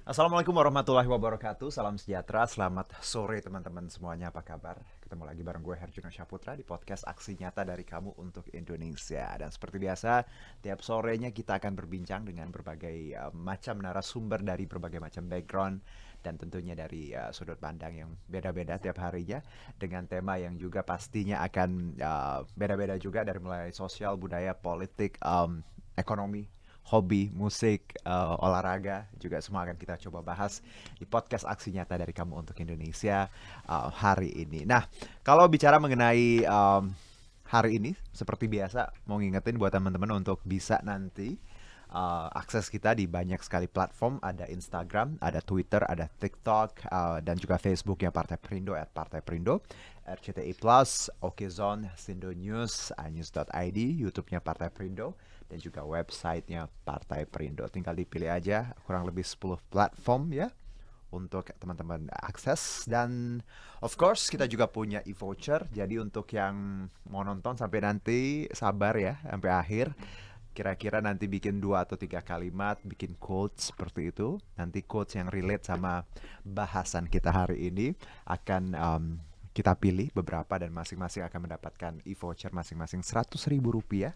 Assalamualaikum warahmatullahi wabarakatuh. Salam sejahtera, selamat sore teman-teman semuanya. Apa kabar? Ketemu lagi bareng gue Herjuna Syaputra di podcast Aksi Nyata dari Kamu untuk Indonesia. Dan seperti biasa, tiap sorenya kita akan berbincang dengan berbagai macam narasumber dari berbagai macam background dan tentunya dari sudut pandang yang beda-beda tiap harinya dengan tema yang juga pastinya akan beda-beda juga dari mulai sosial, budaya, politik, ekonomi, hobi, musik, olahraga juga semua akan kita coba bahas di podcast Aksi Nyata dari Kamu untuk Indonesia hari ini. Nah, kalau bicara mengenai hari ini, seperti biasa mau ngingetin buat teman-teman untuk bisa nanti akses kita di banyak sekali platform. Ada Instagram, ada Twitter, ada TikTok, dan juga Facebook yang Partai Perindo @partai perindo, RCTI Plus, Okezone, Sindo News, iNews.id, YouTube-nya Partai Perindo, dan juga websitenya Partai Perindo. Tinggal dipilih aja, kurang lebih 10 platform ya untuk teman-teman akses. Dan of course kita juga punya e-voucher. Jadi untuk yang mau nonton sampai nanti sabar ya sampai akhir. Kira-kira nanti bikin 2 atau 3 kalimat, bikin quotes seperti itu. Nanti quotes yang relate sama bahasan kita hari ini akan kita pilih beberapa dan masing-masing akan mendapatkan e-voucher masing-masing Rp100.000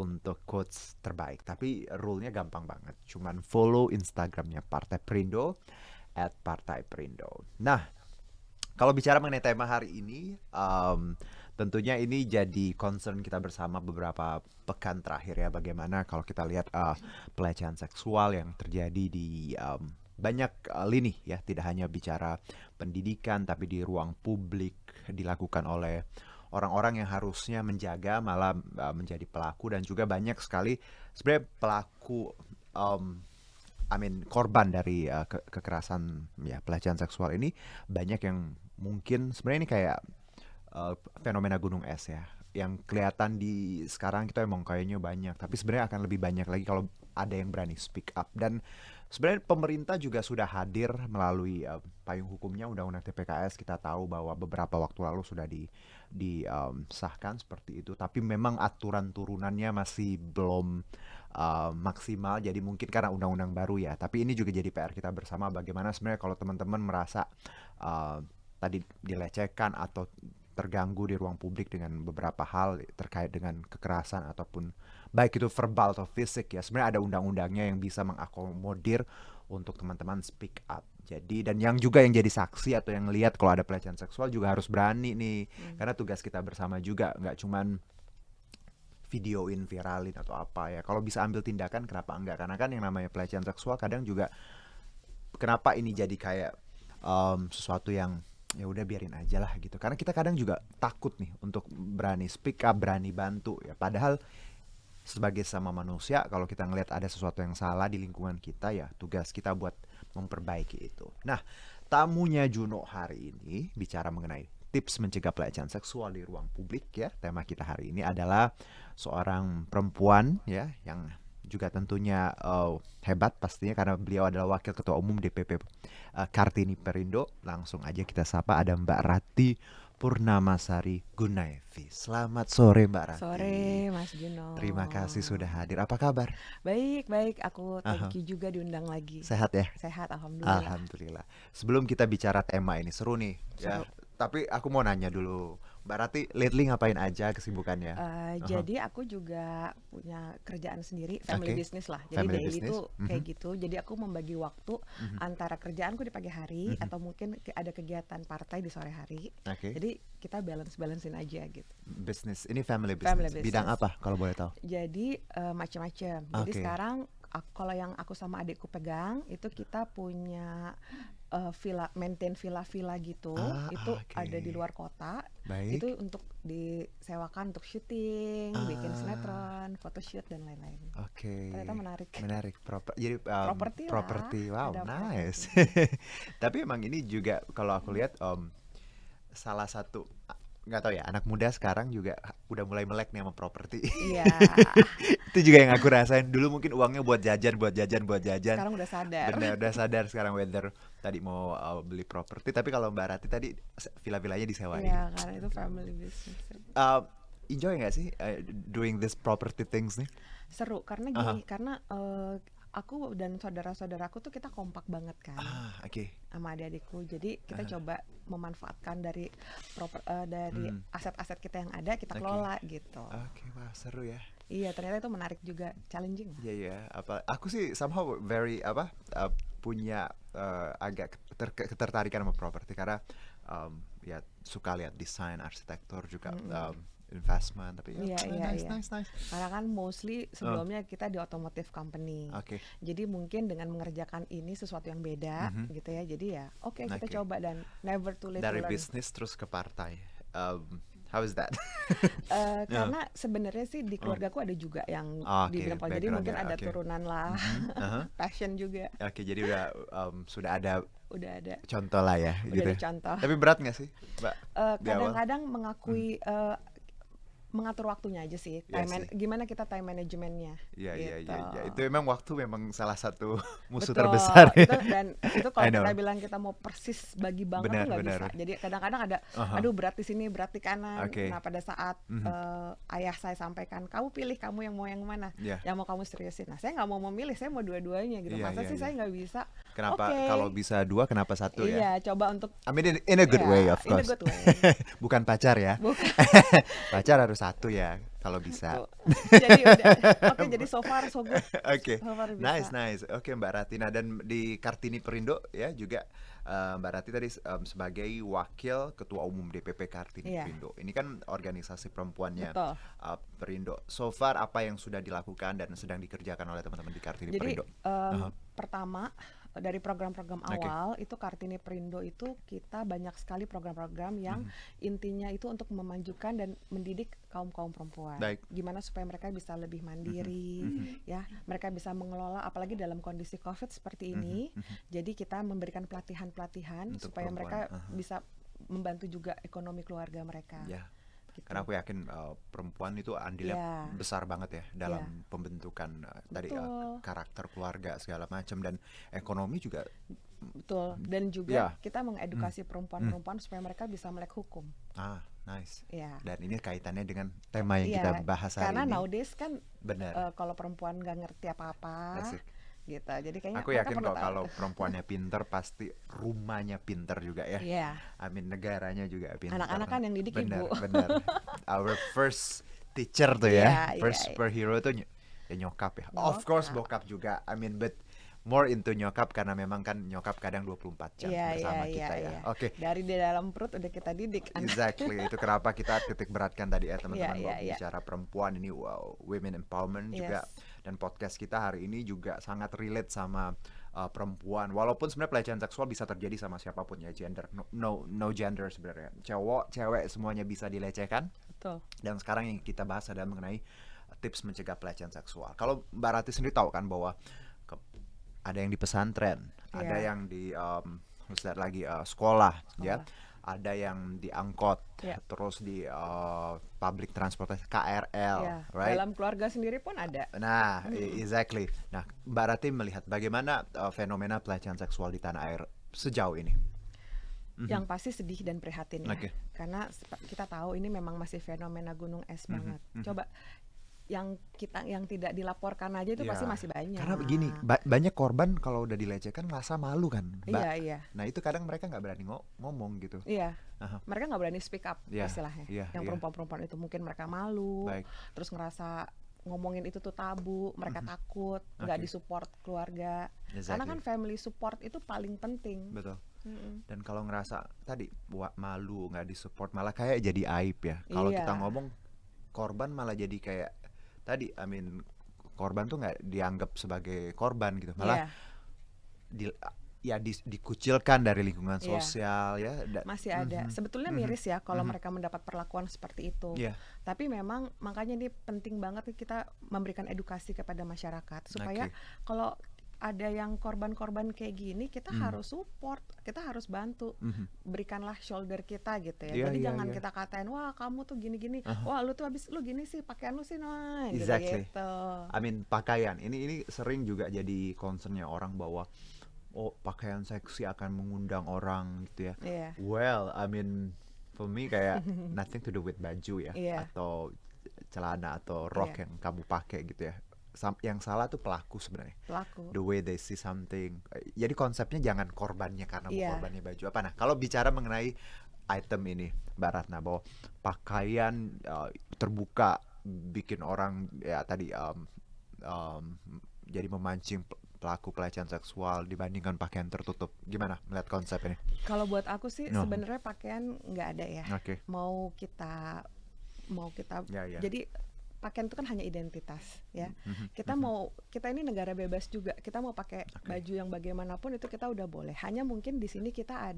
untuk quotes terbaik. Tapi rule-nya gampang banget. Cuman follow Instagramnya Partai Perindo @partai perindo. Nah, kalau bicara mengenai tema hari ini, tentunya ini jadi concern kita bersama beberapa pekan terakhir ya. Bagaimana kalau kita lihat pelecehan seksual yang terjadi di banyak lini ya. Tidak hanya bicara pendidikan, tapi di ruang publik dilakukan oleh orang-orang yang harusnya menjaga malah menjadi pelaku. Dan juga banyak sekali sebenarnya pelaku korban dari kekerasan ya pelecehan seksual ini banyak yang mungkin sebenarnya ini kayak fenomena gunung es ya yang kelihatan di sekarang kita emang kayaknya banyak, tapi sebenarnya akan lebih banyak lagi kalau ada yang berani speak up. Dan sebenarnya pemerintah juga sudah hadir melalui payung hukumnya Undang-Undang TPKS. Kita tahu bahwa beberapa waktu lalu sudah disahkan seperti itu, tapi memang aturan turunannya masih belum maksimal. Jadi mungkin karena undang-undang baru ya, tapi ini juga jadi PR kita bersama bagaimana sebenarnya kalau teman-teman merasa uh, tadi dilecehkan atau terganggu di ruang publik dengan beberapa hal terkait dengan kekerasan ataupun baik itu verbal atau fisik ya, sebenarnya ada undang-undangnya yang bisa mengakomodir untuk teman-teman speak up. Jadi dan yang juga yang jadi saksi atau yang lihat kalau ada pelecehan seksual juga harus berani nih, karena tugas kita bersama juga, nggak cuman videoin, viralin atau apa ya. Kalau bisa ambil tindakan kenapa enggak? Karena kan yang namanya pelecehan seksual kadang juga kenapa ini jadi kayak sesuatu yang ya udah biarin aja lah gitu. Karena kita kadang juga takut nih untuk berani speak up, berani bantu ya. Padahal sebagai sama manusia kalau kita ngelihat ada sesuatu yang salah di lingkungan kita ya tugas kita buat memperbaiki itu. Nah, tamunya Juno hari ini bicara mengenai tips mencegah pelecehan seksual di ruang publik ya. Tema kita hari ini adalah seorang perempuan ya yang juga tentunya hebat pastinya karena beliau adalah Wakil Ketua Umum DPP Kartini Perindo. Langsung aja kita sapa, ada Mbak Rati Purnamasari Gunaifi. Selamat sore Mbak Rati. Sore, Mas Juno. Terima kasih sudah hadir. Apa kabar? Baik, baik. Aku Aha. thank you juga diundang lagi. Sehat ya? Sehat, alhamdulillah. Alhamdulillah. Sebelum kita bicara tema ini seru nih ya. Seru. Tapi aku mau nanya dulu, Mbak Rati lately ngapain aja kesibukannya? Aha. Jadi aku juga punya kerjaan sendiri, family Oke. business lah. Jadi Family daily business. tuh kayak Mhm. gitu. Jadi aku membagi waktu Mhm. antara kerjaanku di pagi hari Mhm. atau mungkin ada kegiatan partai di sore hari. Oke. Jadi kita balancein aja gitu. Bisnis. Ini family Family business. Bidang business. apa kalau boleh tahu? Jadi macam-macam. Jadi Oke. sekarang kalau yang aku sama adikku pegang itu kita punya maintain villa-villa gitu. Itu ada di Oke. luar kota. Baik. Itu untuk disewakan untuk syuting, bikin Ah, sinetron, photoshoot dan lain-lain. oke. Ternyata menarik. Menarik. Jadi Properti lah, properti. Wow, ada nice. properti. Tapi emang ini juga kalau aku lihat salah satu nggak tahu ya anak muda sekarang juga udah mulai melek nih sama properti. Iya, Itu juga yang aku rasain dulu, mungkin uangnya buat jajan, buat jajan, buat jajan. sekarang udah sadar. Bener, udah sadar sekarang whether tadi mau beli properti. Tapi kalau Mbak Rati tadi villa-villanya disewain. Iya, karena itu family business. Uh, Enjoy nggak sih doing this property things nih? Seru karena Aha. gini, karena Aku dan saudara-saudaraku tuh kita kompak banget kan Oke. sama adik-adikku. Jadi kita coba memanfaatkan dari Hmm. aset-aset kita yang ada kita Oke. kelola gitu. Oke, wah seru ya. Iya, ternyata itu menarik juga, challenging lah. Iya ya, aku sih somehow very punya agak ketertarikan sama properti karena ya suka lihat desain, arsitektur juga investment tapi ya, Iya, iya, nice iya. nice nice. Karena kan mostly sebelumnya kita di automotive company. Oke. Jadi mungkin dengan mengerjakan ini sesuatu yang beda gitu ya. Jadi ya oke, kita Oke. coba dan never too late to Dari learn. bisnis terus ke partai. How is that? Karena sebenarnya sih di keluargaku ada juga yang Oke, di bidang politik. Jadi mungkin background-nya, ada oke. turunan lah, Aha. passion juga Oke, jadi udah sudah ada udah ada. contoh lah ya Udah gitu ada ya. contoh. Tapi berat nggak sih, Mbak? Di awal? Kadang-kadang mengatur waktunya aja sih. Iya sih. Gimana kita time manajemennya Iya iya gitu. iya iya. Itu memang waktu memang salah satu musuh Betul, terbesar ya. dan itu I kalau know. kita bilang kita mau persis bagi banget Benar, tuh nggak benar. bisa. Jadi kadang-kadang ada, Aha. aduh berat di sini, berat di kanan. Oke. Nah pada saat ayah saya sampaikan, kamu pilih kamu yang mau yang mana, Iya. yang mau kamu seriusin. Nah saya nggak mau memilih, saya mau dua-duanya gitu. Iya, Masa iya, sih iya. saya nggak bisa? Kenapa Oke. kalau bisa dua kenapa satu ya? Iya, coba untuk I mean in a good ya, way of in a course. good way. Bukan pacar ya. Bukan. Pacar harus satu ya kalau bisa. Tuh. Jadi udah, oke jadi so far so good. Oke, So far bisa. nice nice. Oke Mbak Ratina, dan di Kartini Perindo ya juga Mbak Rati tadi sebagai wakil ketua umum DPP Kartini Iya. Perindo. Ini kan organisasi perempuannya Betul. Perindo. So far apa yang sudah dilakukan dan sedang dikerjakan oleh teman-teman di Kartini Jadi Perindo? pertama dari program-program Oke. awal itu Kartini Perindo itu kita banyak sekali program-program yang intinya itu untuk memajukan dan mendidik kaum-kaum perempuan. Baik. Gimana supaya mereka bisa lebih mandiri, ya, mereka bisa mengelola apalagi dalam kondisi COVID seperti ini. Jadi kita memberikan pelatihan-pelatihan Untuk supaya mereka perempuan, bisa membantu juga ekonomi keluarga mereka. Ya. Gitu. Karena aku yakin perempuan itu andilnya Iya. besar banget ya dalam pembentukan tadi Betul. karakter keluarga segala macam, dan ekonomi juga. Betul. Dan juga Ya. kita mengedukasi perempuan-perempuan supaya mereka bisa melek hukum. Nice. Ya. Dan ini kaitannya dengan tema yang Iya, kita bahas hari karena ini. nowadays kan Benar. kalau perempuan nggak ngerti apa-apa Asik. gitu, jadi kayaknya Aku mereka yakin perlu kok tahu. kalau perempuannya pinter pasti rumahnya pinter juga ya. Iya, Amin, negaranya juga pinter. anak-anak kan yang didik Benar, ibu. benar. Our first teacher tuh Iya, ya. iya, First iya. superhero tuh ya nyokap ya. Of course bokap juga. I mean, but more into nyokap karena memang kan nyokap kadang 24 jam Iya, bersama iya, kita iya, ya. iya. Oke. Dari di dalam perut udah kita didik anak. Exactly, itu kenapa kita titik beratkan tadi ya teman-teman, Iya, bahwa iya, iya. bicara perempuan ini, wow, women empowerment juga. Yes. Dan podcast kita hari ini juga sangat relate sama perempuan. Walaupun sebenarnya pelecehan seksual bisa terjadi sama siapapun ya, gender no gender sebenarnya. Cowok, cewek semuanya bisa dilecehkan. Betul. Dan sekarang yang kita bahas adalah mengenai tips mencegah pelecehan seksual. Kalau Mbak Rati sendiri tahu kan bahwa ada yang di pesantren, ada Iya. yang di lagi sekolah, ya, ada yang di angkot, Iya. terus di public transportation KRL, Ya, right? dalam keluarga sendiri pun ada. Nah, exactly. Nah, Mbak Rati melihat bagaimana fenomena pelecehan seksual di tanah air sejauh ini? Yang pasti sedih dan prihatin ya. Oke. Karena kita tahu ini memang masih fenomena gunung es banget. Coba yang tidak dilaporkan aja itu pasti Ya, masih banyak. Karena begini, banyak korban kalau udah dilecehkan merasa malu kan, Mbak. Iya, iya. Nah, itu kadang mereka nggak berani ngomong gitu. Iya, Aha. mereka nggak berani speak up Iya, istilahnya. iya, Yang iya. perempuan-perempuan itu mungkin mereka malu, Baik. terus ngerasa ngomongin itu tuh tabu, mereka takut, nggak Oke. disupport keluarga. Karena Exactly. kan family support itu paling penting. Betul. Mm-mm. Dan kalau ngerasa tadi malu, nggak disupport, malah kayak jadi aib ya. Kalau Iya. kita ngomong korban malah jadi kayak tadi, I mean, korban tuh nggak dianggap sebagai korban gitu, malah Iya. dikucilkan dari lingkungan Iya. sosial ya. Masih ada. Sebetulnya miris ya kalau mereka mendapat perlakuan seperti itu. Iya. Tapi memang makanya ini penting banget kita memberikan edukasi kepada masyarakat supaya Oke. kalau ada yang korban-korban kayak gini kita harus support, kita harus bantu, berikanlah shoulder kita gitu ya. Iya, Jadi iya, jangan iya. kita katain, wah kamu tuh gini-gini, wah lu tuh habis lu gini sih, pakaian lu sih nah, Exactly. gitu. I mean, pakaian ini sering juga jadi concernnya orang bahwa pakaian seksi akan mengundang orang gitu ya. Iya. Well, I mean, for me kayak nothing to do with baju ya, Iya. atau celana atau rok Iya. yang kamu pakai gitu ya. yang salah tuh pelaku sebenarnya. Pelaku. The way they see something. Jadi konsepnya jangan korbannya karena mau Iya. korbannya baju apa. Nah, kalau bicara mengenai item ini, Mbak Ratna, bahwa pakaian terbuka bikin orang ya tadi jadi memancing pelaku pelecehan seksual dibandingkan pakaian tertutup. Gimana melihat konsep ini? Kalau buat aku sih No. sebenarnya pakaian nggak ada ya. Oke. Mau kita Ya. jadi pakaian itu kan hanya identitas ya. Mhm, Kita ini negara bebas juga. Kita mau pakai baju yang bagaimanapun itu kita udah boleh. Hanya mungkin di sini kita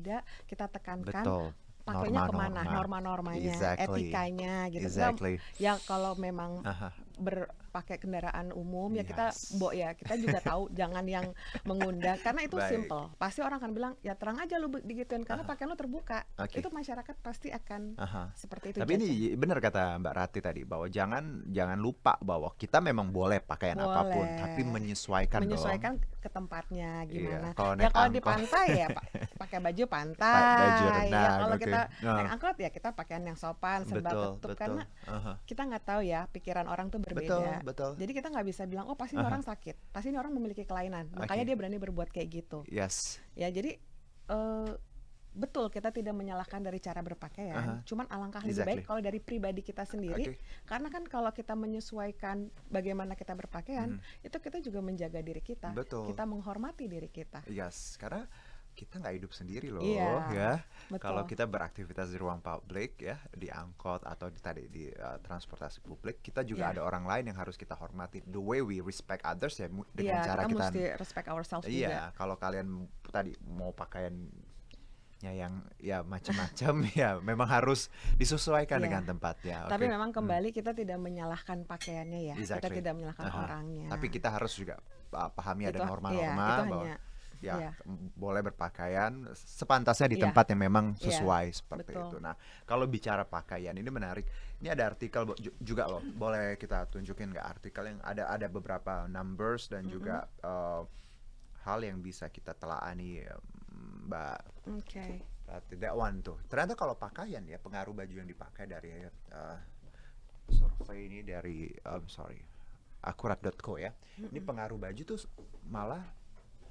tekankan Betul. pakainya kemana, Norma-norma. norma-normanya, Exactly. etikanya gitu. Exactly. Ya kalau memang Aha. berpakai kendaraan umum ya kita Yes. kita juga tahu jangan yang mengundang karena itu Baik. simple. Pasti orang akan bilang ya terang aja lu digituin karena pakaian lu terbuka. Oke. Itu masyarakat pasti akan Aha. seperti itu. Tapi ini benar kata Mbak Rati tadi bahwa jangan lupa bahwa kita memang boleh pakaian apapun, Boleh. tapi menyesuaikan ke tempatnya gimana. Iya, kalau Ya naik kalau di angkot. pantai ya pakai baju pantai. Baju Ya renang, kalau oke. kita Nah. naik angkot ya kita pakaian yang sopan, serba tertutup karena Aha. kita nggak tahu ya pikiran orang tuh berbeda. Betul. Jadi kita nggak bisa bilang oh pasti ini orang sakit, pasti ini orang memiliki kelainan, makanya Oke. dia berani berbuat kayak gitu. Yes. Ya jadi betul kita tidak menyalahkan dari cara berpakaian, cuman alangkah lebih baik Exactly. kalau dari pribadi kita sendiri, Oke. karena kan kalau kita menyesuaikan bagaimana kita berpakaian, itu kita juga menjaga diri kita, Betul. kita menghormati diri kita. Yes, karena kita nggak hidup sendiri loh, Iya, ya. betul. Kalau kita beraktivitas di ruang publik ya, di angkot atau di transportasi publik, kita juga Iya. ada orang lain yang harus kita hormati. The way we respect others ya dengan Iya, cara kita kita. mesti respect ourselves juga. Iya, kalau kalian tadi mau pakaiannya yang ya macam-macam ya, memang harus disesuaikan Iya. dengan tempatnya. Tapi Oke. memang kembali kita tidak menyalahkan pakaiannya ya, kita Exactly. tidak menyalahkan Aha. orangnya. Tapi kita harus juga pahami ada Itu- norma-norma iya, itu bahwa hanya- ya iya. boleh berpakaian sepantasnya di Iya. tempat yang memang Iya, sesuai seperti betul. itu. Nah, kalau bicara pakaian ini menarik. Ini ada artikel juga loh. Boleh kita tunjukin nggak artikel yang ada beberapa numbers dan juga hal yang bisa kita telaani, Mbak. Oke. Berarti that one tuh. Ternyata kalau pakaian ya pengaruh baju yang dipakai dari survei ini dari akurat.co ya. Ini pengaruh baju tuh malah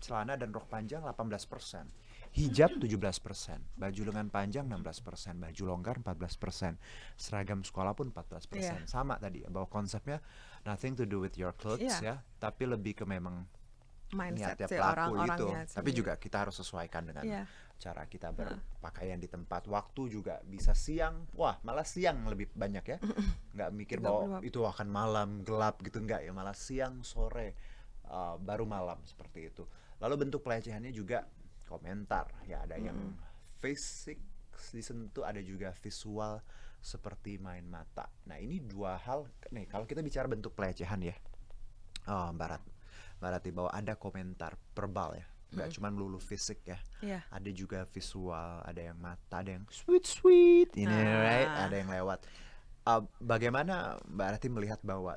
celana dan rok panjang 18%, hijab 17%, baju lengan panjang 16%, baju longgar 14%, seragam sekolah pun 14%. Iya. Sama tadi bahwa konsepnya nothing to do with your clothes Iya. ya, tapi lebih ke memang Mindset niatnya si pelaku itu. orang-orangnya Tapi sendiri. juga kita harus sesuaikan dengan Iya. cara kita berpakaian di tempat. Waktu juga bisa siang, wah malah siang lebih banyak ya. Nggak mikir bahwa 36. itu akan malam gelap gitu, nggak ya, malah siang sore baru malam seperti itu. Lalu bentuk pelecehannya juga komentar ya, ada yang fisik disentuh, ada juga visual seperti main mata. Nah ini dua hal nih kalau kita bicara bentuk pelecehan ya, Mbak Rati, bahwa ada komentar verbal ya, nggak cuma melulu fisik ya. Iya. Ada juga visual, ada yang mata, ada yang sweet ini, right? Ada yang lewat. Bagaimana Mbak Rati melihat bahwa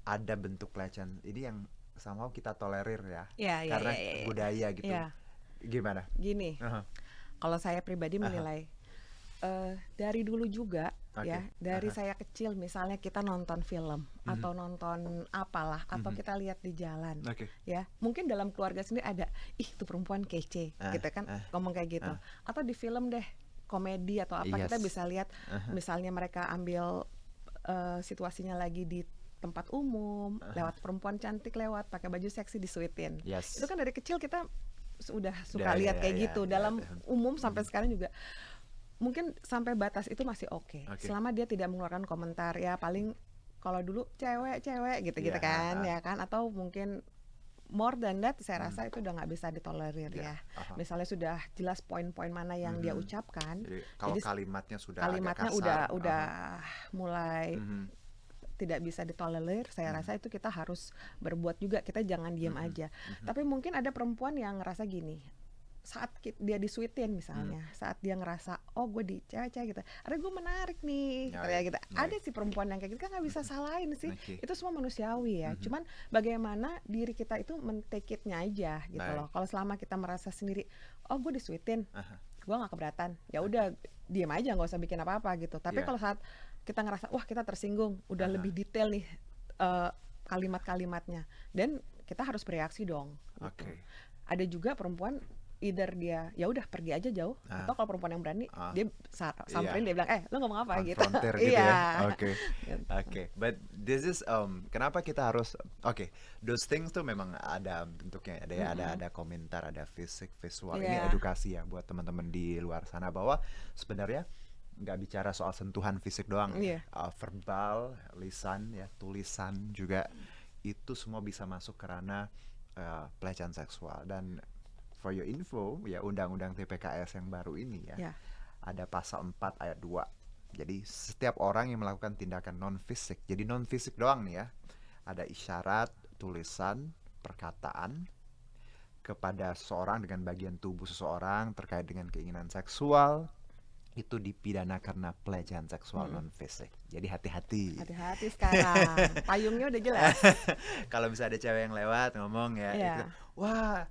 ada bentuk pelecehan ini yang somehow kita tolerir ya, Iya, karena iya. budaya gitu. Iya. Gimana? Gini, Aha. kalau saya pribadi menilai dari dulu juga Oke, ya, dari aha. saya kecil misalnya kita nonton film atau nonton apalah atau kita lihat di jalan Oke. ya, mungkin dalam keluarga sendiri ada ih tuh perempuan kece gitu kan, ngomong kayak gitu, atau di film deh komedi atau apa kita Yes. bisa lihat misalnya mereka ambil situasinya lagi di tempat umum, lewat perempuan cantik lewat pakai baju seksi disuitin. Yes. Itu kan dari kecil kita sudah suka Ya, lihat ya, kayak ya, gitu. ya, Dalam ya. umum sampai sekarang juga mungkin sampai batas itu masih oke. Oke. Selama dia tidak mengeluarkan komentar ya, paling kalau dulu cewek Iya, gitu-gitu kan ya kan, atau mungkin more than that saya rasa itu udah nggak bisa ditolerir Iya, ya. aha. Misalnya sudah jelas poin-poin mana yang dia ucapkan. Jadi kalau Jadi kalimatnya sudah agak kalimatnya kasar, udah aha. mulai tidak bisa ditolerir, saya rasa itu kita harus berbuat juga, kita jangan diam aja. Tapi mungkin ada perempuan yang ngerasa gini, saat dia disuitin misalnya, saat dia ngerasa oh gue di cewek-cewek gitu, ada gue menarik nih Ya, kayak gitu. ya. Ada sih perempuan yang kayak gitu, kan nggak bisa salahin sih. Oke. Itu semua manusiawi ya. Cuman bagaimana diri kita itu men-take it-nya aja gitu Baik. loh. Kalau selama kita merasa sendiri, oh gue disuitin, Aha. gue nggak keberatan, ya udah diem aja, nggak usah bikin apa-apa gitu. Tapi Iya. kalau saat kita ngerasa wah kita tersinggung, udah Aha. lebih detail nih kalimat-kalimatnya, dan kita harus bereaksi dong gitu. Oke. Ada juga perempuan either dia ya udah pergi aja jauh, atau kalau perempuan yang berani dia samperin, dia bilang lo ngomong apa gitu. Konfrontir gitu Iya. ya. Oke. Gitu. Oke. But this is kenapa kita harus those things tuh memang ada bentuknya, ada ya, ada komentar, ada fisik, visual. Ini Iya. edukasi ya buat teman-teman di luar sana bahwa sebenarnya nggak bicara soal sentuhan fisik doang. Iya. Verbal, lisan ya, tulisan juga itu semua bisa masuk ke ranah pelecehan seksual. Dan for your info, ya Undang-Undang TPKS yang baru ini ya, ada pasal 4 ayat 2. Jadi setiap orang yang melakukan tindakan non-fisik, jadi non-fisik doang nih ya, ada isyarat, tulisan, perkataan kepada seseorang dengan bagian tubuh seseorang terkait dengan keinginan seksual, itu dipidana karena pelecehan seksual non-fisik. Jadi hati-hati. Hati-hati sekarang, payungnya udah jelas. Kalau misalnya ada cewek yang lewat ngomong ya, Iya. itu, wah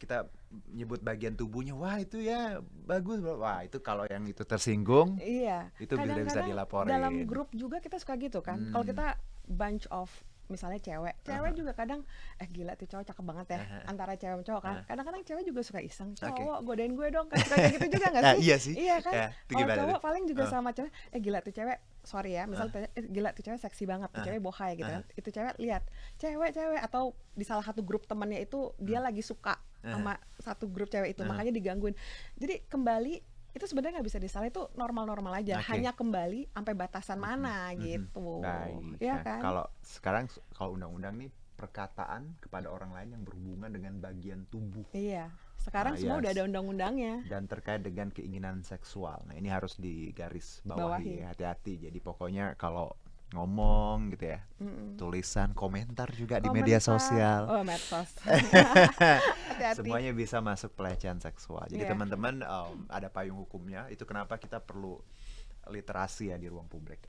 kita nyebut bagian tubuhnya, wah itu ya bagus, wah itu kalau yang itu tersinggung, Iya. itu bisa Kadang-kadang dilaporin. dalam grup juga kita suka gitu kan. Kalau kita bunch of misalnya cewek juga kadang gila tuh cowok cakep banget ya, antara cewek sama cowok kan. Kadang-kadang cewek juga suka iseng, cowok godain gue dong, kan suka kayak gitu juga nggak sih? Iya sih. Iya kan. Ya, itu Kalau gimana cowok tuh? paling juga sama cewek, gila tuh cewek, sorry ya, misal gila tuh cewek seksi banget, tuh cewek bohai gitu kan. Itu cewek lihat, cewek atau di salah satu grup temannya itu dia lagi suka sama satu grup cewek itu, makanya digangguin. Jadi kembali itu sebenarnya nggak bisa disalahin, itu normal-normal aja, hanya kembali sampai batasan mana gitu. Baik. Ya Nah, kan? kalau sekarang kalau undang-undang nih, perkataan kepada orang lain yang berhubungan dengan bagian tubuh Iya, sekarang semua udah ada undang-undangnya. dan terkait dengan keinginan seksual. Nah, ini harus digaris bawahi, hati-hati. Jadi pokoknya kalau ngomong gitu ya, tulisan, komentar juga di media sosial, medsos. Hati-hati. semuanya bisa masuk pelecehan seksual. Jadi Iya. teman-teman, ada payung hukumnya. Itu kenapa kita perlu literasi ya di ruang publik.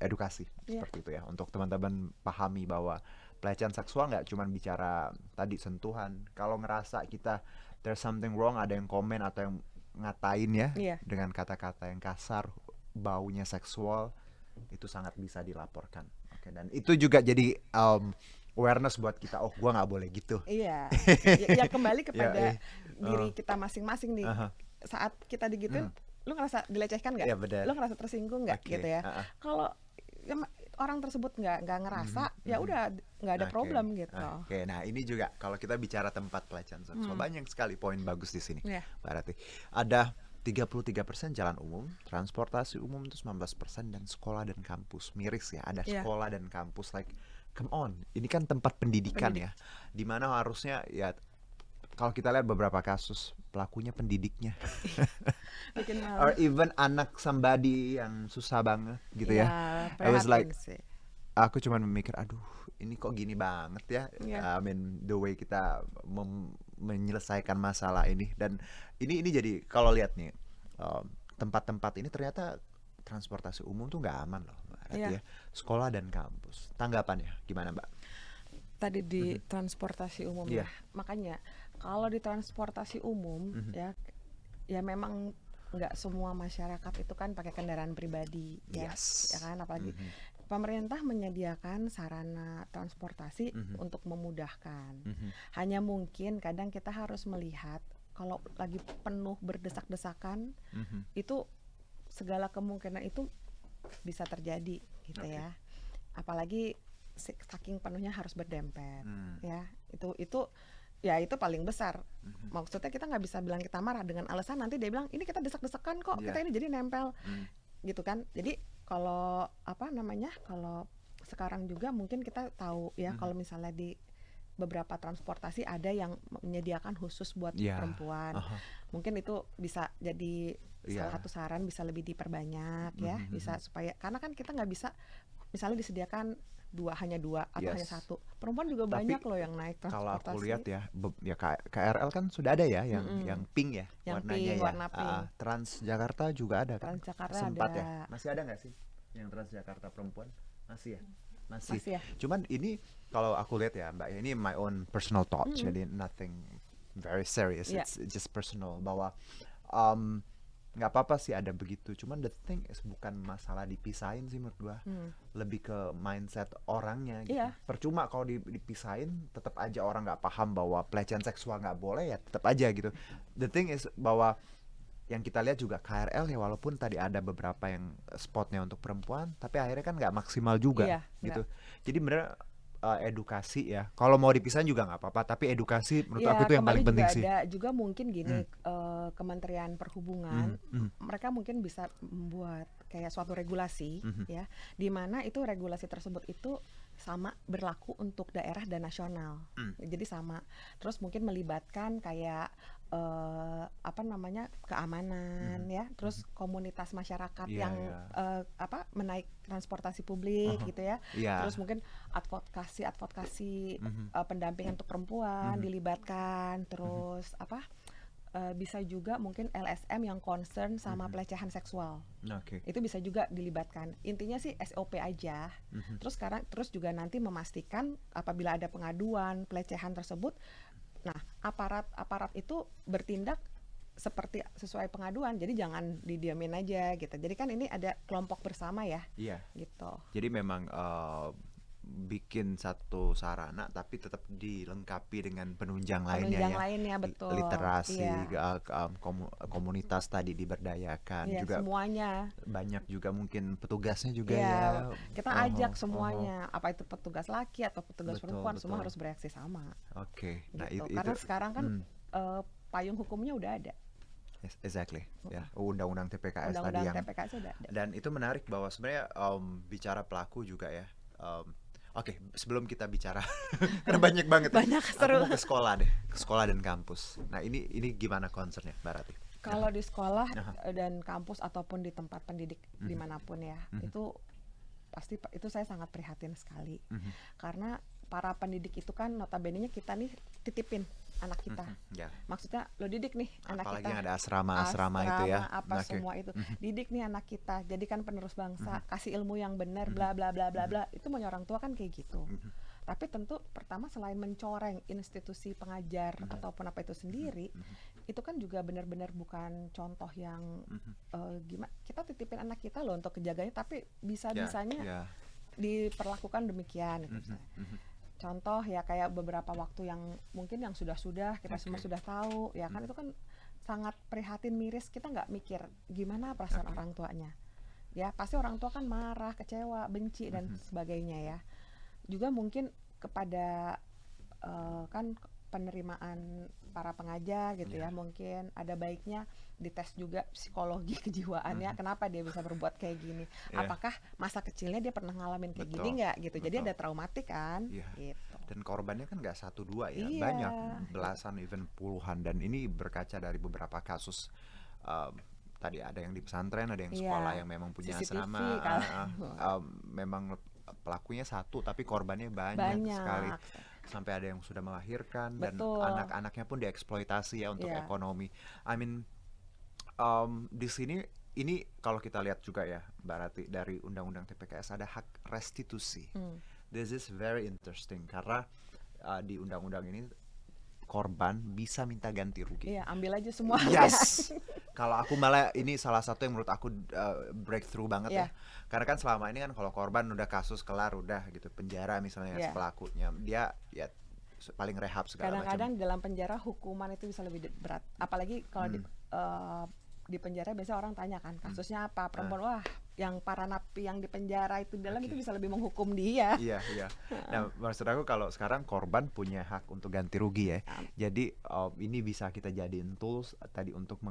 Edukasi seperti itu ya, untuk teman-teman pahami bahwa pelecehan seksual nggak cuma bicara tadi sentuhan. Kalau ngerasa kita there's something wrong, ada yang komen atau yang ngatain ya dengan kata-kata yang kasar, baunya seksual, itu sangat bisa dilaporkan. Oke, dan itu juga jadi awareness buat kita, gua nggak boleh gitu. Iya. Ya kembali kepada diri kita masing-masing nih. Saat kita digituin, lu ngerasa dilecehkan nggak? Iya, benar. Lu ngerasa tersinggung nggak gitu ya? Kalau orang tersebut nggak ngerasa, ya udah nggak ada problem gitu. Oke, nah ini juga kalau kita bicara tempat pelecehan seksual, banyak sekali poin bagus di sini. Berarti ada 33% jalan umum, transportasi umum itu 19%, dan sekolah dan kampus. Miris ya, ada sekolah dan kampus, like come on, ini kan tempat pendidikan ya, dimana harusnya ya, kalau kita lihat beberapa kasus pelakunya pendidiknya, Bikin malu. or even anak somebody yang susah banget gitu ya. I was like, aku cuma memikir, aduh ini kok gini banget ya. The way kita menyelesaikan masalah ini. Dan ini jadi kalau lihat nih, tempat-tempat ini ternyata transportasi umum tuh nggak aman loh, berarti ya. Sekolah dan kampus, tanggapannya gimana Mbak? Tadi di transportasi umum ya, makanya kalau di transportasi umum ya memang nggak semua masyarakat itu kan pakai kendaraan pribadi ya kan, apalagi pemerintah menyediakan sarana transportasi untuk memudahkan. Hanya mungkin kadang kita harus melihat kalau lagi penuh berdesak-desakan, itu segala kemungkinan itu bisa terjadi gitu ya. Apalagi saking penuhnya harus berdempet ya. Itu paling besar. Maksudnya kita nggak bisa bilang kita marah dengan alasan nanti dia bilang ini kita desak-desakan kok, kita ini jadi nempel gitu kan. Jadi kalau kalau sekarang juga mungkin kita tahu ya, kalau misalnya di beberapa transportasi ada yang menyediakan khusus buat perempuan. Mungkin itu bisa jadi salah satu saran, bisa lebih diperbanyak ya, bisa supaya, karena kan kita nggak bisa misalnya disediakan hanya dua atau hanya satu. Perempuan juga banyak loh yang naik transportasi. Kalau aku lihat ya KRL kan sudah ada ya yang pink ya, yang warnanya pink, warna pink. Transjakarta juga ada kan? Transjakarta sempat ada. Ya, masih ada nggak sih yang Transjakarta perempuan? Masih ya? Masih ya? Cuman ini kalau aku lihat ya Mbak, ini my own personal thoughts, jadi nothing very serious, it's just personal, bahwa nggak apa-apa sih ada begitu, cuman the thing is bukan masalah dipisahin sih menurut gua, lebih ke mindset orangnya gitu. Iya. Percuma kalau dipisahin, tetap aja orang nggak paham bahwa pelecehan seksual nggak boleh, ya tetap aja gitu. The thing is bahwa yang kita lihat juga KRL ya, walaupun tadi ada beberapa yang spotnya untuk perempuan, tapi akhirnya kan nggak maksimal juga Iya, gitu. Jadi bener edukasi ya. Kalau mau dipisahin juga nggak apa-apa, tapi edukasi menurut aku Ya, itu yang paling kembali penting juga sih. ada juga mungkin gini, Kementerian Perhubungan, Hmm. mereka mungkin bisa membuat kayak suatu regulasi, Mhm. ya, di mana itu regulasi tersebut itu sama berlaku untuk daerah dan nasional. Jadi sama. Terus mungkin melibatkan kayak apa namanya, keamanan ya, terus komunitas masyarakat Iya, yang iya. menaik transportasi publik Aha. gitu ya. Iya. Terus mungkin advokasi Mhm. pendampingan untuk perempuan dilibatkan, terus bisa juga mungkin LSM yang concern sama pelecehan seksual. Oke. Itu bisa juga dilibatkan. Intinya sih SOP aja. Terus juga nanti memastikan apabila ada pengaduan pelecehan tersebut, nah aparat itu bertindak seperti sesuai pengaduan. Jadi jangan didiamin aja gitu. Jadi kan ini ada kelompok bersama ya, Iya. gitu. Jadi memang bikin satu sarana tapi tetap dilengkapi dengan penunjang lainnya Penunjang ya. lainnya, betul. Literasi, Iya. komunitas tadi diberdayakan Iya, juga, semuanya. banyak juga mungkin petugasnya juga Iya, ya. kita ajak semuanya, apa itu petugas laki atau petugas Betul, perempuan, semua betul. harus bereaksi sama, Oke. Nah, gitu. itu Karena sekarang kan hmm, payung hukumnya udah ada, exactly. Ya, undang-undang TPKS tadi undang-undang yang, TPKS udah ada. dan itu menarik bahwa sebenarnya bicara pelaku juga ya. Oke, sebelum kita bicara karena banyak banget ya. Banyak, Aku seru. mau ke sekolah deh, ke sekolah dan kampus. Nah, ini gimana concernnya, Mbak Rati? Kalau di sekolah Aha. dan kampus ataupun di tempat pendidik dimanapun ya, itu pasti itu saya sangat prihatin sekali, karena para pendidik itu kan notabene-nya kita nih titipin anak kita. Ya. Maksudnya lo didik nih anak Apalagi kita. yang ada asrama itu ya. Apa Oke. semua itu. Didik nih anak kita, jadikan penerus bangsa, kasih ilmu yang benar, bla bla bla bla bla. Itu maunya orang tua kan kayak gitu. Tapi tentu pertama selain mencoreng institusi pengajar ataupun apa itu sendiri, itu kan juga benar-benar bukan contoh yang gimana. Kita titipin anak kita loh untuk kejaganya, tapi bisa-bisanya Ya. diperlakukan demikian gitu misalnya. Contoh ya kayak beberapa waktu yang mungkin yang sudah kita semua sudah tahu ya kan, itu kan sangat prihatin, miris. Kita nggak mikir gimana perasaan orang tuanya ya, pasti orang tua kan marah, kecewa, benci dan sebagainya ya. Juga mungkin kepada kan penerimaan para pengajar gitu ya, mungkin ada baiknya dites juga psikologi kejiwaannya, kenapa dia bisa berbuat kayak gini, apakah masa kecilnya dia pernah ngalamin kayak gini nggak gitu. Jadi ada traumatik kan, gitu. Dan korbannya kan nggak satu dua ya, Iya. banyak, belasan even puluhan, dan ini berkaca dari beberapa kasus. Tadi ada yang di pesantren, ada yang sekolah yang memang punya CCTV asrama, kan. memang pelakunya satu tapi korbannya banyak sekali, sampai ada yang sudah melahirkan. Betul. Dan anak-anaknya pun dieksploitasi ya untuk ekonomi. I mean, di sini ini kalau kita lihat juga ya, Mbak Rati, dari undang-undang TPKS ada hak restitusi. This is very interesting karena di undang-undang ini korban bisa minta ganti rugi. Iya, ambil aja semua. Yes. Kalau aku malah ini salah satu yang menurut aku breakthrough banget ya. Karena kan selama ini kan kalau korban udah kasus kelar udah gitu, penjara misalnya pelakunya, dia ya paling rehab segala macam. Kadang-kadang dalam penjara hukuman itu bisa lebih berat. Apalagi kalau di penjara biasanya orang tanya kan kasusnya apa, perempuan, wah yang para napi yang di penjara itu dalam itu bisa lebih menghukum dia. Iya. Nah, maksud aku kalau sekarang korban punya hak untuk ganti rugi ya. Jadi ini bisa kita jadiin tools tadi untuk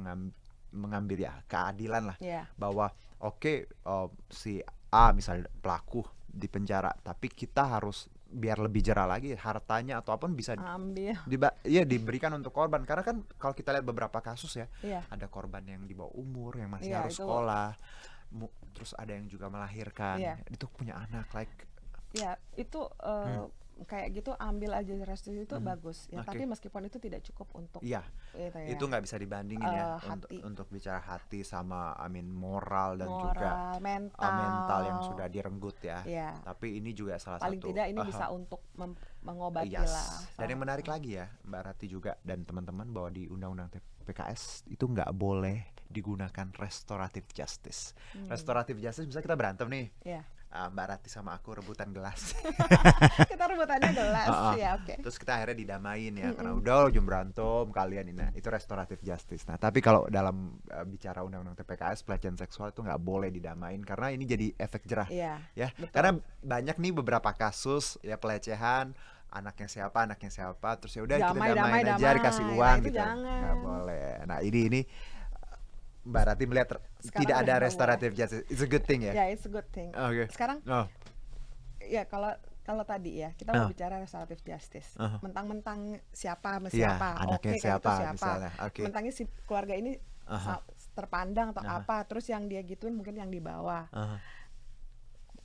mengambil ya keadilan lah. Bahwa oke, si A misalnya pelaku di penjara, tapi kita harus biar lebih jerah lagi hartanya atau apapun bisa ambil. Diberikan untuk korban. Karena kan kalau kita lihat beberapa kasus ya, ada korban yang di bawah umur yang masih harus sekolah, terus ada yang juga melahirkan, itu punya anak, itu kayak gitu, ambil aja restitusi itu bagus ya. Tapi meskipun itu tidak cukup untuk itu nggak bisa dibandingin ya untuk bicara hati sama moral dan juga mental yang sudah direnggut ya. Tapi ini juga salah paling satu tidak ini bisa untuk mengobati lah. Dan yang menarik lagi ya Mbak Rati juga dan teman-teman, bahwa di undang-undang TPKS itu nggak boleh digunakan restoratif justice. Restoratif justice misalnya kita berantem nih, Iya. Mbak Rati sama aku rebutan gelas. Kita rebutannya gelas, Heeh. ya oke. Terus kita akhirnya didamain ya, karena udah jam berantem kalian ini. Nah, itu restoratif justice. Nah, tapi kalau dalam bicara undang-undang TPKS pelecehan seksual itu nggak boleh didamain karena ini jadi efek jerah. Iya, Ya, betul. karena banyak nih beberapa kasus ya pelecehan anaknya siapa, terus ya udah kita Damai, damain damai, aja, dikasih damai. uang Nah, itu gitu. jangan. Nggak boleh. Nah, ini Mbak Rati melihat Sekarang tidak udah ada nggak restoratif justice. It's a good thing ya. Ya, it's a good thing. Oke. Sekarang Oh. ya kalau tadi ya kita mau bicara restoratif justice, mentang-mentang siapa sama Iya, siapa, anaknya oke kayak siapa, gitu siapa, misalnya. Oke. mentangnya si keluarga ini terpandang atau apa, terus yang dia gituin mungkin yang di bawah,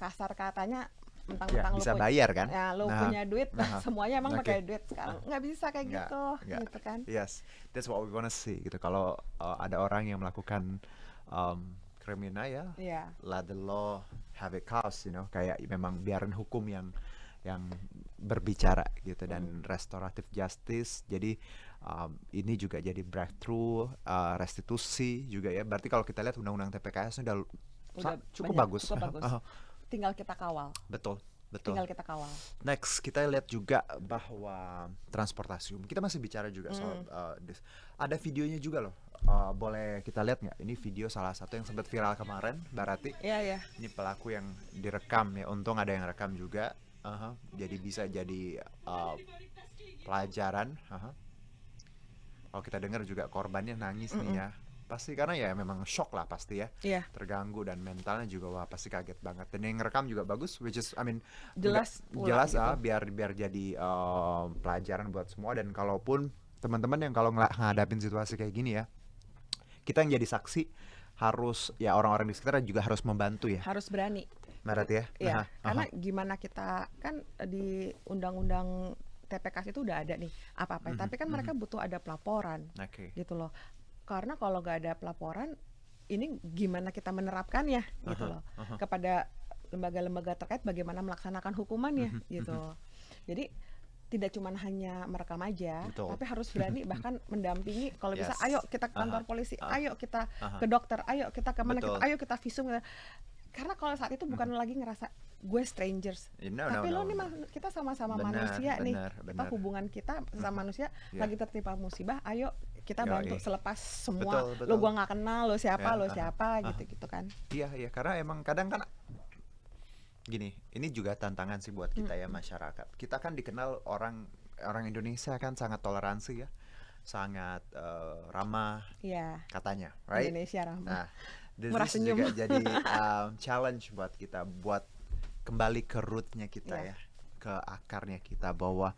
kasar katanya Ya, mentang-mentang bisa bayar kan? ya lu Nah, punya duit, nah, semuanya emang oke. pakai duit. Sekarang nggak bisa kayak Nggak, gitu, nggak. gitu kan? Yes, that's what we wanna see gitu. Kalau ada orang yang melakukan kriminal ya, Iya. let the law have it cause, kayak memang biarin hukum yang berbicara gitu, dan restoratif justice. Jadi ini juga jadi breakthrough, restitusi juga ya. Berarti kalau kita lihat undang-undang TPKS udah cukup banyak, bagus. cukup bagus. Tinggal kita kawal. Betul. Tinggal kita kawal. Next, kita lihat juga bahwa transportasi umum. Kita masih bicara juga soal ada videonya juga loh. Boleh kita lihat nggak? Ini video salah satu yang sempat viral kemarin, Mbak Rati. Iya, iya. Ini pelaku yang direkam ya. Untung ada yang rekam juga. Jadi bisa jadi pelajaran. Kalau kita dengar juga korbannya nangis nih ya. Pasti karena ya memang shock lah pasti ya. Iya. Terganggu, dan mentalnya juga wah pasti kaget banget. Dan yang rekam juga bagus, which is Jelas pula jelas gitu. biar jadi pelajaran buat semua. Dan kalaupun teman-teman yang kalau ngadapin situasi kayak gini ya, kita yang jadi saksi harus ya, orang-orang di sekitar juga harus membantu ya. Harus berani. Mbak Rati ya. Iya, karena gimana kita kan di undang-undang TPKS itu udah ada nih apa-apa, tapi kan mereka butuh ada pelaporan, Oke. gitu loh. Karena kalau nggak ada pelaporan, ini gimana kita menerapkannya, gitu loh, kepada lembaga-lembaga terkait bagaimana melaksanakan hukumannya, gitu. Jadi tidak cuma hanya merekam aja, Betul. tapi harus berani bahkan mendampingi. Kalau bisa, Yes. ayo kita ke kantor polisi, ayo kita ke dokter, ayo kita kemana, Betul. ayo kita visum. Karena kalau saat itu bukan lagi ngerasa gue strangers, No, tapi no, lo nih no. kita sama-sama Benar, manusia nih, benar, kita benar. hubungan kita sama manusia Yeah. lagi tertimpa musibah, ayo kita Yoi. bantu selepas semua. Betul, Lo betul. gua nggak kenal, lo siapa, Ya, lo siapa, gitu kan. Iya, karena emang kadang kan gini, ini juga tantangan sih buat kita ya, masyarakat. Kita kan dikenal orang Indonesia kan sangat toleransi ya, sangat ramah Iya. katanya, right? Indonesia ramah. Nah, this Murah is senyum. juga jadi challenge buat kita, buat kembali ke rootnya kita Iya. ya, ke akarnya kita, bahwa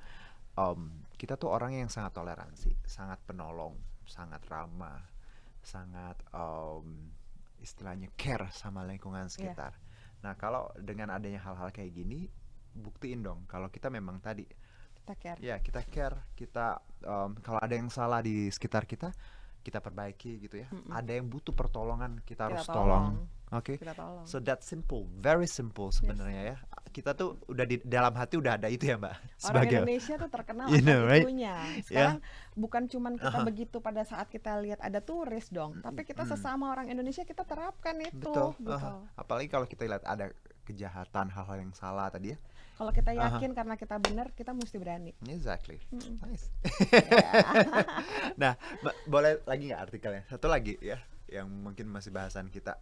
kita tuh orang yang sangat toleransi, sangat penolong, sangat ramah, sangat istilahnya care sama lingkungan sekitar. Nah, kalau dengan adanya hal-hal kayak gini, buktiin dong kalau kita memang tadi Kita care. ya kita care, kita kalau ada yang salah di sekitar kita perbaiki gitu ya. Ada yang butuh pertolongan, kita harus tolong. Oke. Kita tolong. So that simple, very simple sebenarnya ya. Kita tuh udah di dalam hati udah ada itu ya, Mbak. Orang Indonesia tuh terkenal You akan know, right? itunya. Sekarang bukan cuman kita begitu pada saat kita lihat ada turis dong, tapi kita sesama orang Indonesia kita terapkan itu. Betul. Gitu. Apalagi kalau kita lihat ada kejahatan, hal-hal yang salah tadi ya. Kalau kita yakin karena kita benar, kita mesti berani. Exactly. Nice. Ya. Nah, boleh lagi nggak artikelnya? Satu lagi ya, yang mungkin masih bahasan kita,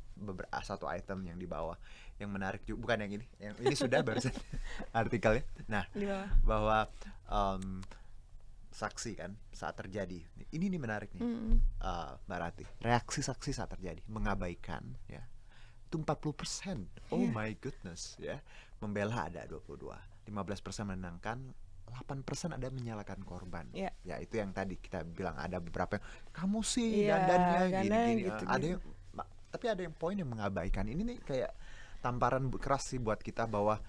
satu item yang di bawah yang menarik juga, bukan yang ini sudah barusan artikelnya. Nah, Di bawah. bahwa saksi kan saat terjadi, ini nih menarik nih, Mbak Rati, reaksi saksi saat terjadi mengabaikan ya itu 40%. Oh my goodness ya. Membela ada 22, 15% menenangkan, 8% ada menyalahkan korban. Iya. Ya itu yang tadi kita bilang, ada beberapa yang kamu sih Iya, dandannya dandan gini-gini. gitu, Ada gitu. yang tapi ada yang poin yang mengabaikan. Ini nih kayak tamparan keras sih buat kita, bahwa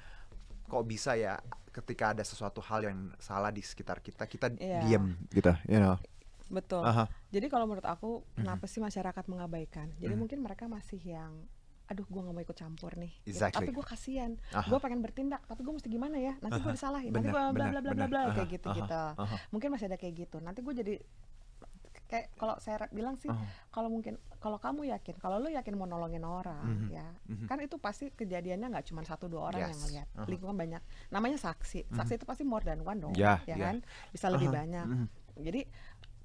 kok bisa ya ketika ada sesuatu hal yang salah di sekitar kita Iya. diem gitu, you know. Betul. Aha. Jadi kalau menurut aku, kenapa sih masyarakat mengabaikan? Jadi mungkin mereka masih yang, aduh gue gak mau ikut campur nih. Exactly. Tapi gue kasihan, Aha. gue pengen bertindak, tapi gue mesti gimana ya? Nanti gue disalahin, nanti Benar, gue bla bla bla bla benar. bla Aha, kayak gitu-gitu. aha. Mungkin masih ada kayak gitu. Nanti gue jadi kayak kalau saya bilang sih, Oh. kalau mungkin kalau kamu yakin, kalau lu yakin mau nolongin orang, ya kan itu pasti kejadiannya nggak cuma 1-2 orang yang Yes. ngelihat, lingkungan banyak. Namanya saksi, saksi itu pasti more than one dong, Ya, ya ya. kan, bisa lebih banyak. Jadi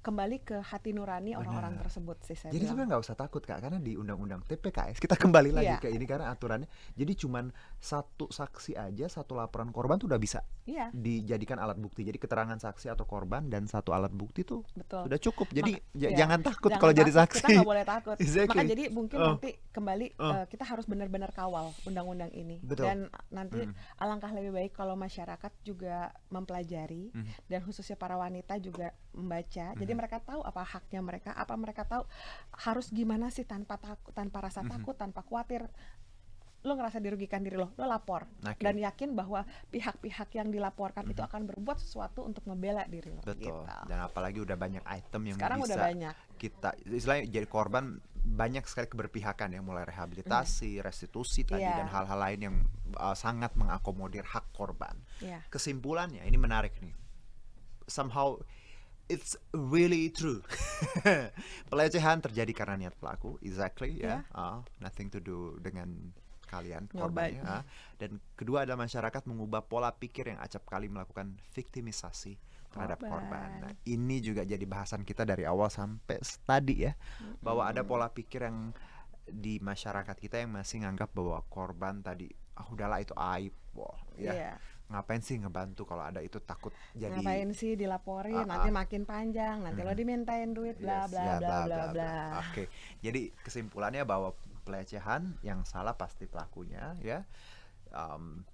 kembali ke hati nurani orang-orang Benar. tersebut sih saya Jadi bilang. sebenarnya nggak usah takut Kak, karena di Undang-Undang TPKS kita kembali lagi Iya. ke ini karena aturannya. Jadi cuman satu saksi aja, satu laporan korban tuh udah bisa Iya, dijadikan alat bukti. Jadi keterangan saksi atau korban dan satu alat bukti tuh betul. sudah cukup. Jadi Iya, jangan takut jangan kalau jadi takut, saksi. kita nggak boleh takut. Maka Exactly. jadi mungkin Oh, nanti kembali oh, kita harus benar-benar kawal undang-undang ini. betul. Dan nanti alangkah lebih baik kalau masyarakat juga mempelajari dan khususnya para wanita juga membaca. Jadi mereka tahu apa haknya mereka, apa mereka tahu harus gimana sih tanpa takut, tanpa rasa takut, tanpa khawatir. Lo ngerasa dirugikan diri lo lapor. Oke. Dan yakin bahwa pihak-pihak yang dilaporkan itu akan berbuat sesuatu untuk membela diri lo. Betul. Gitu. Dan apalagi udah banyak item yang Sekarang bisa udah banyak. kita istilahnya jadi korban, banyak sekali keberpihakan ya, mulai rehabilitasi, restitusi tadi Iya. dan hal-hal lain yang sangat mengakomodir hak korban. Iya. Kesimpulannya ini menarik nih. Somehow it's really true. Pelecehan terjadi karena niat pelaku, exactly ya. Nothing to do dengan kalian Nyoba. korbannya. Dan kedua adalah masyarakat mengubah pola pikir yang acap kali melakukan viktimisasi terhadap korban. Nah, ini juga jadi bahasan kita dari awal sampai tadi ya, bahwa ada pola pikir yang di masyarakat kita yang masih nganggap bahwa korban tadi udahlah itu aib, ya. Iya. Ngapain sih ngebantu kalau ada itu, takut jadi Ngapain sih dilaporin, nanti makin panjang, nanti lo dimintain duit, bla yes, bla ya, bla bla bla. Oke. Jadi kesimpulannya bahwa pelecehan yang salah pasti pelakunya ya.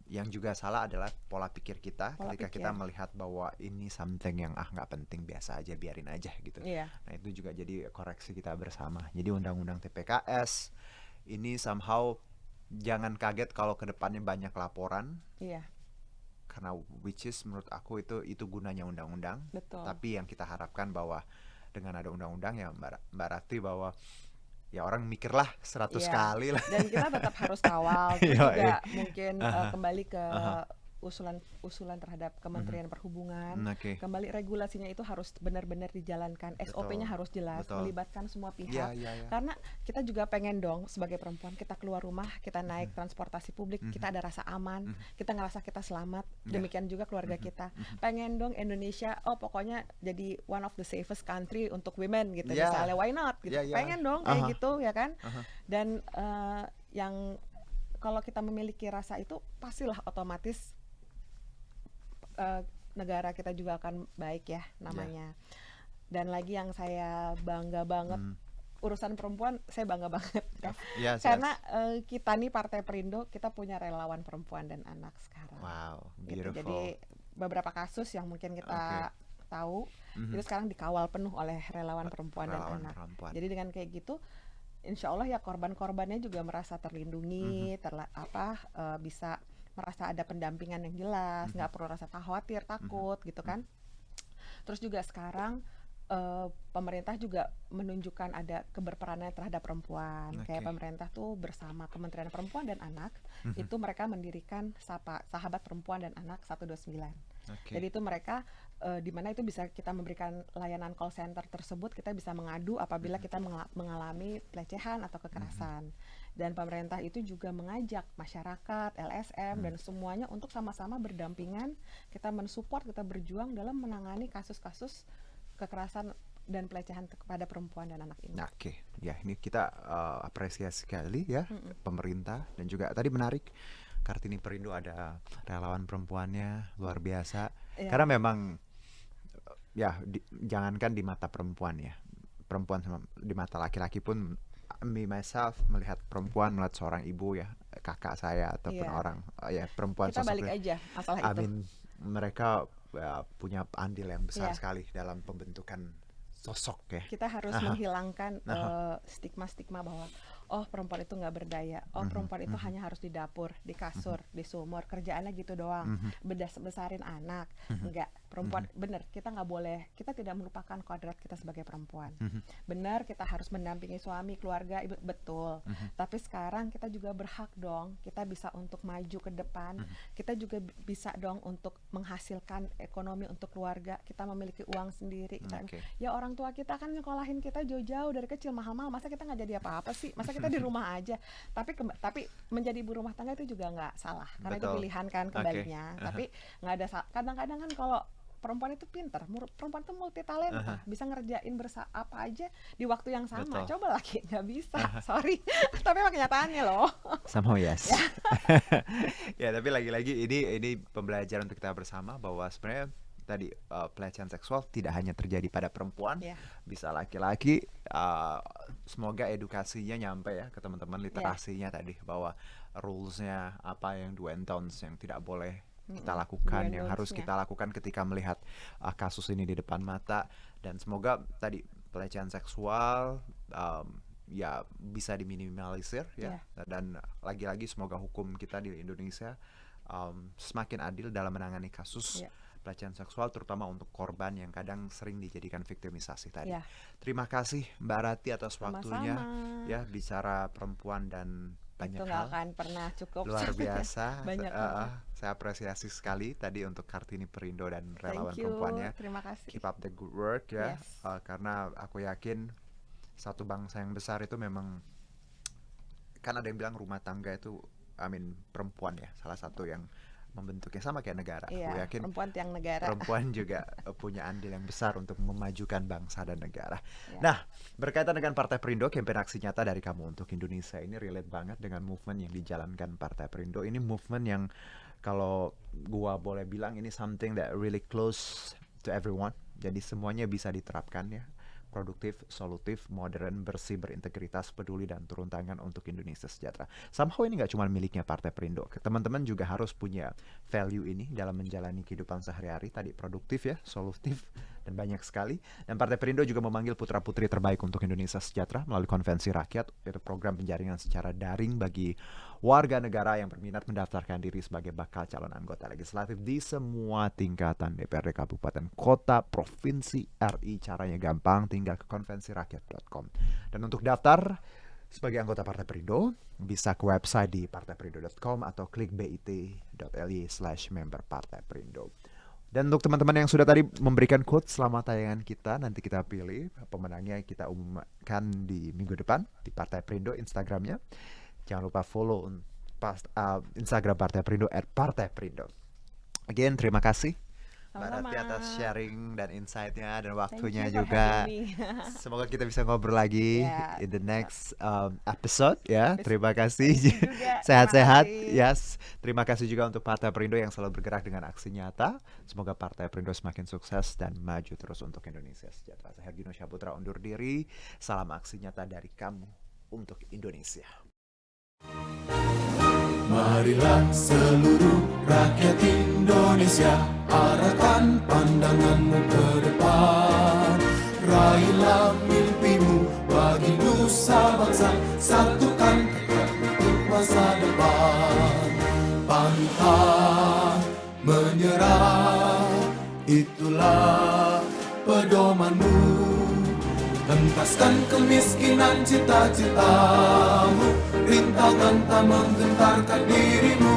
Yang juga salah adalah pola pikir kita ketika kita melihat bahwa ini something yang nggak penting, biasa aja, biarin aja gitu. Iya. Nah, itu juga jadi koreksi kita bersama. Jadi undang-undang TPKS ini somehow jangan kaget kalau kedepannya banyak laporan. Iya. Karena which is menurut aku itu gunanya undang-undang. Betul. Tapi yang kita harapkan bahwa dengan ada undang-undang ya Mbak Rati, bahwa ya orang mikirlah 100 Iya. kali lah. Dan kita tetap harus kawal. Terus Iya, juga mungkin kembali ke usulan terhadap Kementerian Perhubungan. Oke. Kembali regulasinya itu harus benar-benar dijalankan. SOP-nya harus jelas, Betul. melibatkan semua Iya, pihak. iya, iya. Karena kita juga pengen dong sebagai perempuan, kita keluar rumah, kita naik transportasi publik, kita ada rasa aman, kita ngerasa kita selamat. Demikian juga keluarga kita. Pengen dong Indonesia, pokoknya jadi one of the safest country untuk women gitu. Iya. Misalnya why not gitu. Iya, iya. Pengen dong kayak gitu ya kan. Dan yang kalau kita memiliki rasa itu pastilah otomatis negara kita juga akan baik ya namanya. Dan lagi yang saya bangga banget, urusan perempuan saya bangga banget ya. Yes, Karena kita nih Partai Perindo, kita punya relawan perempuan dan anak sekarang. Wow, Gitu. beautiful. Jadi beberapa kasus yang mungkin kita tahu itu sekarang dikawal penuh oleh relawan perempuan dan Relawan anak. perempuan. Jadi dengan kayak gitu, insya Allah ya korban-korbannya juga merasa terlindungi, bisa merasa ada pendampingan yang jelas, nggak perlu rasa khawatir, takut gitu kan. Terus juga sekarang pemerintah juga menunjukkan ada keberperanan terhadap perempuan. Kayak pemerintah tuh bersama Kementerian Perempuan dan Anak, itu mereka mendirikan Sahabat Perempuan dan Anak 129. Jadi itu mereka di mana itu bisa kita memberikan layanan call center tersebut, kita bisa mengadu apabila kita mengalami pelecehan atau kekerasan. Dan pemerintah itu juga mengajak masyarakat, LSM dan semuanya untuk sama-sama berdampingan, kita mensupport, kita berjuang dalam menangani kasus-kasus kekerasan dan pelecehan kepada perempuan dan anak ini. Oke, ya ini kita apresiasi sekali ya pemerintah, dan juga tadi menarik Kartini Perindo ada relawan perempuannya luar biasa. Karena memang ya jangankan di mata perempuan ya, perempuan sama di mata laki-laki pun, me myself melihat perempuan, melihat seorang ibu ya, kakak saya ataupun orang ya perempuan, kita balik aja masalah itu. Mereka punya andil yang besar sekali dalam pembentukan sosok ya. Kita harus menghilangkan stigma-stigma bahwa perempuan itu nggak berdaya, perempuan itu hanya harus di dapur, di kasur, di sumur, kerjaannya gitu doang, besarin anak. Enggak, Perempuan, benar, kita nggak boleh, kita tidak melupakan kodrat kita sebagai perempuan. Benar, kita harus mendampingi suami, keluarga, ibu, betul. Tapi sekarang kita juga berhak dong, kita bisa untuk maju ke depan, kita juga bisa dong untuk menghasilkan ekonomi untuk keluarga, kita memiliki uang sendiri. Ya orang tua kita kan nyekolahin kita jauh-jauh dari kecil mahal-mahal, masa kita nggak jadi apa-apa sih? Masa kita di rumah aja? Tapi menjadi ibu rumah tangga itu juga nggak salah, karena itu pilihan kan kebaiknya. Tapi nggak ada kadang-kadang kan kalau perempuan itu pintar, perempuan itu multi talenta, bisa ngerjain apa aja di waktu yang sama. Coba lagi nggak bisa, sorry, tapi emang kenyataannya loh. Somehow yes. Ya tapi lagi-lagi ini pembelajaran untuk kita bersama bahwa sebenarnya tadi pelecehan seksual tidak hanya terjadi pada perempuan, bisa laki-laki. Semoga edukasinya nyampe ya ke teman-teman, literasinya tadi bahwa rulesnya apa yang do and don'ts yang tidak boleh kita lakukan, yang harus kita lakukan ketika melihat kasus ini di depan mata. Dan semoga tadi pelecehan seksual ya bisa diminimalisir ya. Dan lagi-lagi semoga hukum kita di Indonesia semakin adil dalam menangani kasus pelecehan seksual, terutama untuk korban yang kadang sering dijadikan viktimisasi tadi. Terima kasih Mbak Rati atas waktunya ya, bicara perempuan dan banyak itu hal. Akan pernah cukup. Luar biasa. Banyak saya apresiasi sekali tadi untuk Kartini Perindo dan relawan perempuannya. Terima kasih. Keep up the good work ya. Karena aku yakin satu bangsa yang besar itu memang, kan ada yang bilang rumah tangga itu perempuan ya, salah satu yang membentuknya, sama kayak negara. Aku yakin perempuan tiang negara. Perempuan juga punya andil yang besar untuk memajukan bangsa dan negara. Nah, berkaitan dengan Partai Perindo, kampanye aksi nyata dari kamu untuk Indonesia ini relate banget dengan movement yang dijalankan Partai Perindo. Ini movement yang kalau gua boleh bilang ini something that really close to everyone. Jadi semuanya bisa diterapkan ya. Produktif, solutif, modern, bersih, berintegritas, peduli, dan turun tangan untuk Indonesia sejahtera. Somehow ini nggak cuma miliknya Partai Perindo. Teman-teman juga harus punya value ini dalam menjalani kehidupan sehari-hari. Tadi produktif ya, solutif, dan banyak sekali. Dan Partai Perindo juga memanggil putra-putri terbaik untuk Indonesia sejahtera melalui Konvensi Rakyat, yaitu program penjaringan secara daring bagi warga negara yang berminat mendaftarkan diri sebagai bakal calon anggota legislatif di semua tingkatan DPRD Kabupaten Kota Provinsi RI. Caranya gampang, tinggal ke konvensirakyat.com. Dan untuk daftar sebagai anggota Partai Perindo bisa ke website di partaiperindo.com atau klik bit.ly/member Partai Perindo. Dan untuk teman-teman yang sudah tadi memberikan quote selama tayangan kita, nanti kita pilih pemenangnya, kita umumkan di minggu depan di Partai Perindo Instagramnya. Jangan lupa follow Instagram Partai Perindo @partaiperindo. Again, terima kasih Mbak Rati atas sharing dan insight-nya dan waktunya juga. Semoga kita bisa ngobrol lagi in the next episode ya. Terima kasih. Sehat-sehat. Yes. Terima kasih juga untuk Partai Perindo yang selalu bergerak dengan aksi nyata. Semoga Partai Perindo semakin sukses dan maju terus untuk Indonesia sejahtera. Saya Herjino Syaputra undur diri. Salam aksi nyata dari kamu untuk Indonesia. Marilah seluruh rakyat Indonesia, arahkan pandanganmu ke depan. Raihlah mimpimu bagi nusa bangsa, satukan tekad untuk masa depan. Pantang menyerah, itulah pedomanmu. Hentaskan kemiskinan cita-citamu, rintangan tak menggentarkan dirimu.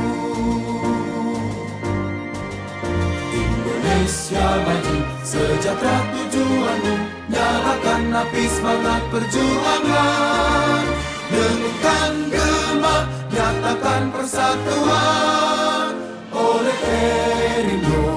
Indonesia maju, sejahtera tujuanmu, nyalakan api semangat perjuangan. Dengungkan gema, nyatakan persatuan oleh Perindo.